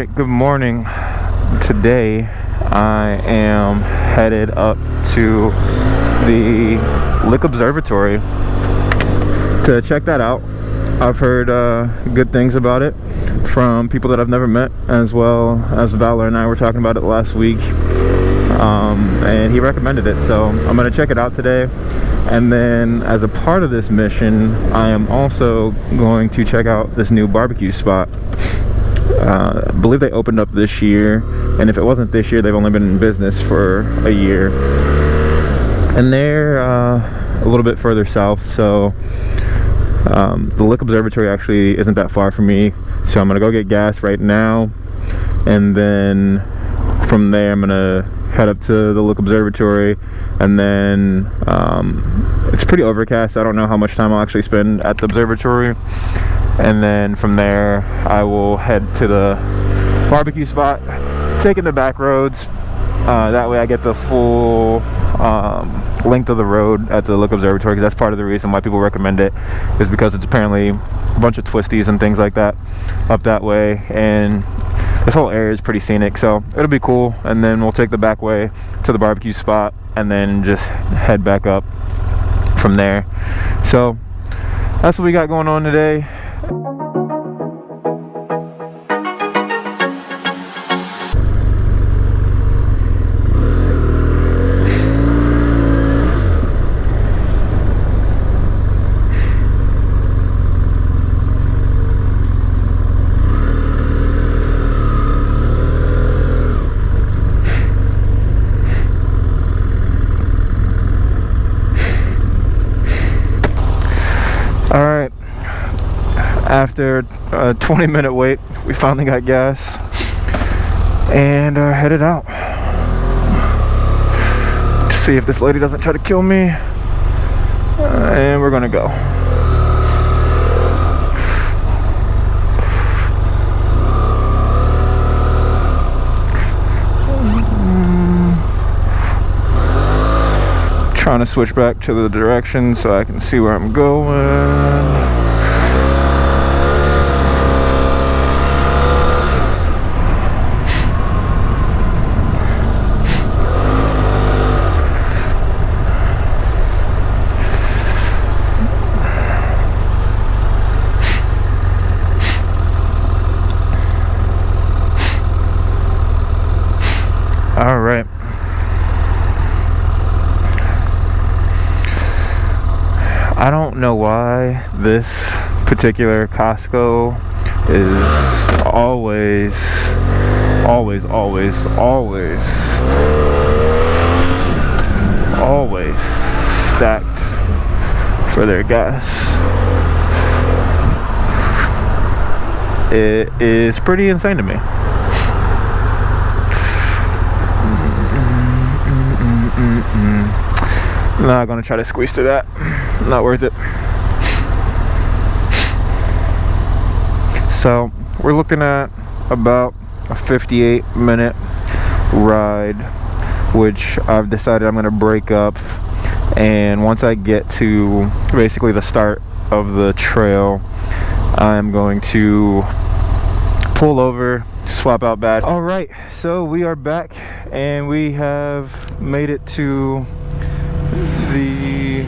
Alright, good morning. Today I am headed up to the Lick Observatory to check that out. I've heard good things about it from people that I've never met, as well as Valor and I were talking about it last week, and he recommended it, so I'm going to check it out today. And then as a part of this mission, I am also going to check out this new barbecue spot. I believe they opened up this year, and if it wasn't this year, they've only been in business for a year, and they're a little bit further south. So the Lick Observatory actually isn't that far from me, so I'm gonna go get gas right now, and then from there I'm gonna head up to the Lick Observatory. And then it's pretty overcast, so I don't know how much time I'll actually spend at the observatory. And then from there I will head to the barbecue spot, taking the back roads. That way I get the full length of the road at the Lick Observatory, because that's part of the reason why people recommend it, is because it's apparently a bunch of twisties and things like that up that way, and this whole area is pretty scenic, so it'll be cool. And then we'll take the back way to the barbecue spot and then just head back up from there. So that's what we got going on today. Alright, after a 20-minute wait, we finally got gas and are headed out to see if this lady doesn't try to kill me, and we're gonna go. Trying to switch back to the direction so I can see where I'm going. All right. I don't know why this particular Costco is always stacked for their gas. It is pretty insane to me. I'm not gonna try to squeeze through that. Not worth it. So we're looking at about a 58-minute ride, which I've decided I'm gonna break up, and once I get to basically the start of the trail, I'm going to pull over, swap out bad. All right, so we are back and we have made it to the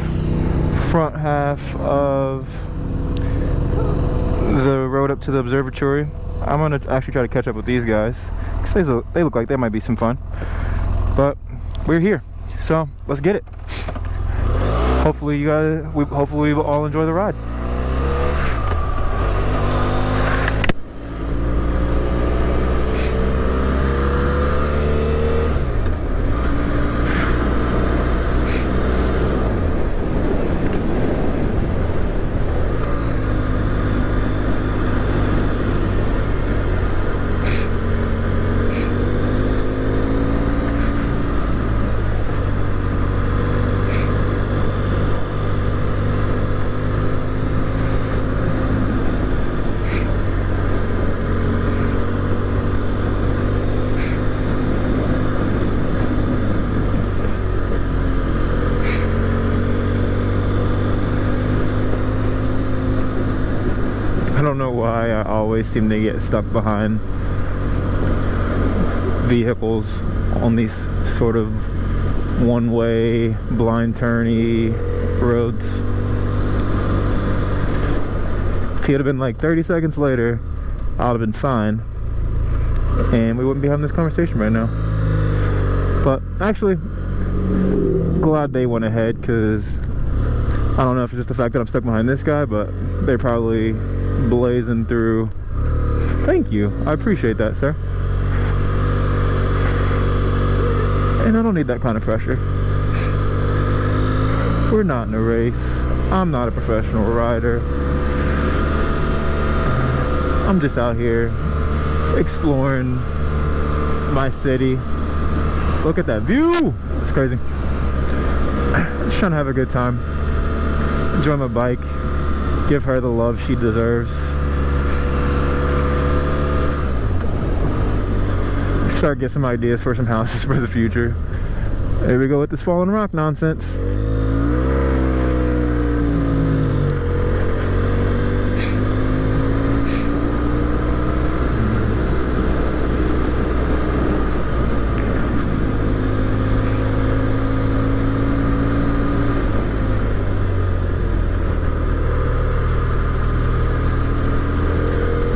front half of the road up to the observatory. I'm gonna actually try to catch up with these guys because they look like they might be some fun, but we're here, so let's get it. Hopefully you guys, hopefully we will all enjoy the ride. I don't know why I always seem to get stuck behind vehicles on these sort of one-way, blind turny roads. If he had been like 30 seconds later, I would have been fine, and we wouldn't be having this conversation right now. But actually, glad they went ahead, because I don't know if it's just the fact that I'm stuck behind this guy, but they're probably blazing through. Thank you, I appreciate that, sir. And I don't need that kind of pressure. We're not in a race. I'm not a professional rider. I'm just out here exploring my city. Look at that view. It's crazy. Just trying to have a good time. Enjoy my bike. Give her the love she deserves. Start get some ideas for some houses for the future. There we go with this fallen rock nonsense.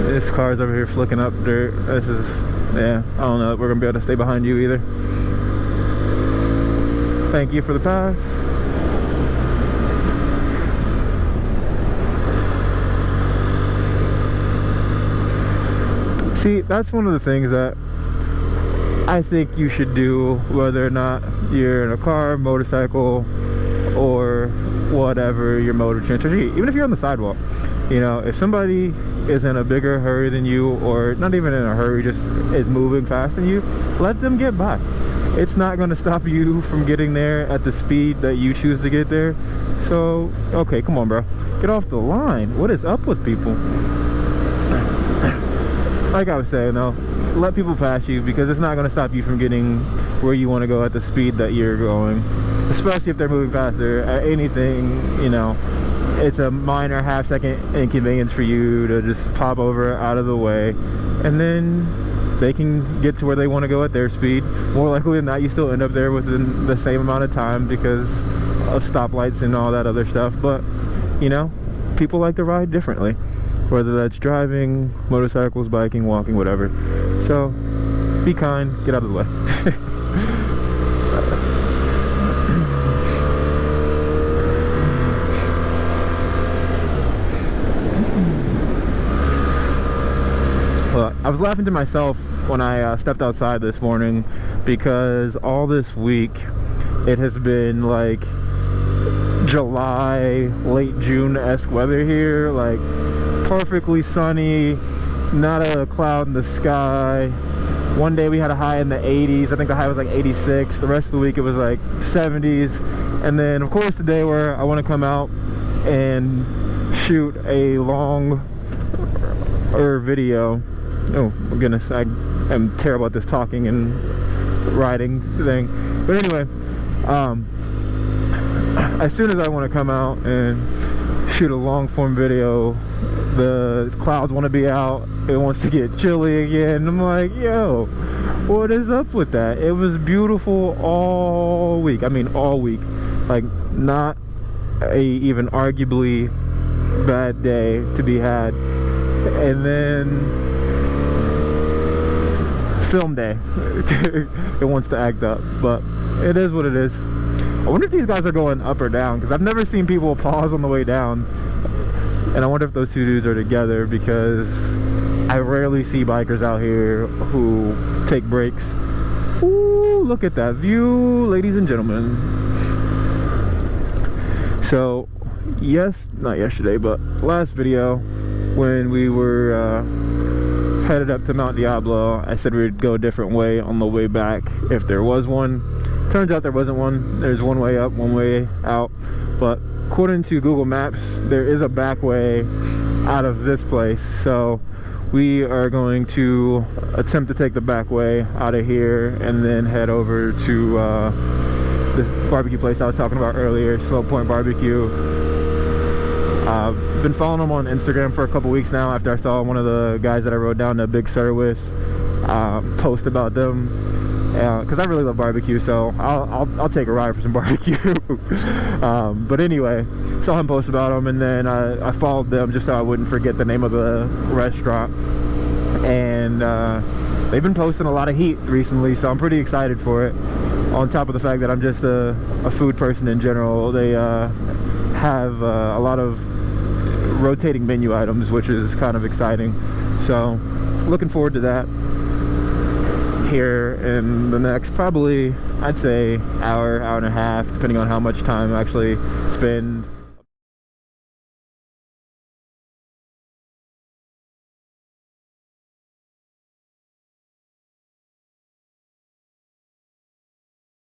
This car's over here flicking up dirt. This is, yeah, I don't know if we're gonna be able to stay behind you either. Thank you for the pass. See, that's one of the things that I think you should do, whether or not you're in a car, motorcycle, or whatever your mode of transportation. Even if you're on the sidewalk, you know, if somebody is in a bigger hurry than you, or not even in a hurry, just is moving faster than you, let them get by. It's not going to stop you from getting there at the speed that you choose to get there. So, okay, come on, bro. Get off the line. What is up with people? Like I was saying, though, let people pass you, because it's not going to stop you from getting where you want to go at the speed that you're going. Especially if they're moving faster at anything, you know. It's a minor half-second inconvenience for you to just pop over out of the way, and then they can get to where they want to go at their speed. More likely than not, you still end up there within the same amount of time because of stoplights and all that other stuff. But, you know, people like to ride differently, whether that's driving, motorcycles, biking, walking, whatever. So, be kind, get out of the way. I was laughing to myself when I stepped outside this morning, because all this week it has been like July, late June-esque weather here, like perfectly sunny, not a cloud in the sky. One day we had a high in the 80s. I think the high was like 86. The rest of the week it was like 70s. And then of course the day where I want to come out and shoot a longer video. Oh my goodness, I am terrible at this talking and riding thing. But anyway, as soon as I want to come out and shoot a long form video, the clouds want to be out. It wants to get chilly again. I'm like, yo, what is up with that? It was beautiful all week. I mean, all week. Like, not a even arguably bad day to be had. And then film day, it wants to act up, but it is what it is. I wonder if these guys are going up or down, because I've never seen people pause on the way down, and I wonder if those two dudes are together, because I rarely see bikers out here who take breaks. Ooh, look at that view, ladies and gentlemen. So yes, not yesterday, but last video, when we were headed up to Mount Diablo, I said we'd go a different way on the way back if there was one. Turns out there wasn't one. There's one way up, one way out, but according to Google Maps, there is a back way out of this place. So we are going to attempt to take the back way out of here and then head over to this barbecue place I was talking about earlier, Smoke Point Barbecue. I've been following them on Instagram for a couple weeks now after I saw one of the guys that I rode down to Big Sur with post about them, because I really love barbecue, so I'll take a ride for some barbecue. But anyway, saw him post about them, and then I followed them just so I wouldn't forget the name of the restaurant. And they've been posting a lot of heat recently, so I'm pretty excited for it. On top of the fact that I'm just a food person in general, they have a lot of rotating menu items, which is kind of exciting. So looking forward to that here in the next, probably I'd say hour and a half, depending on how much time I actually spend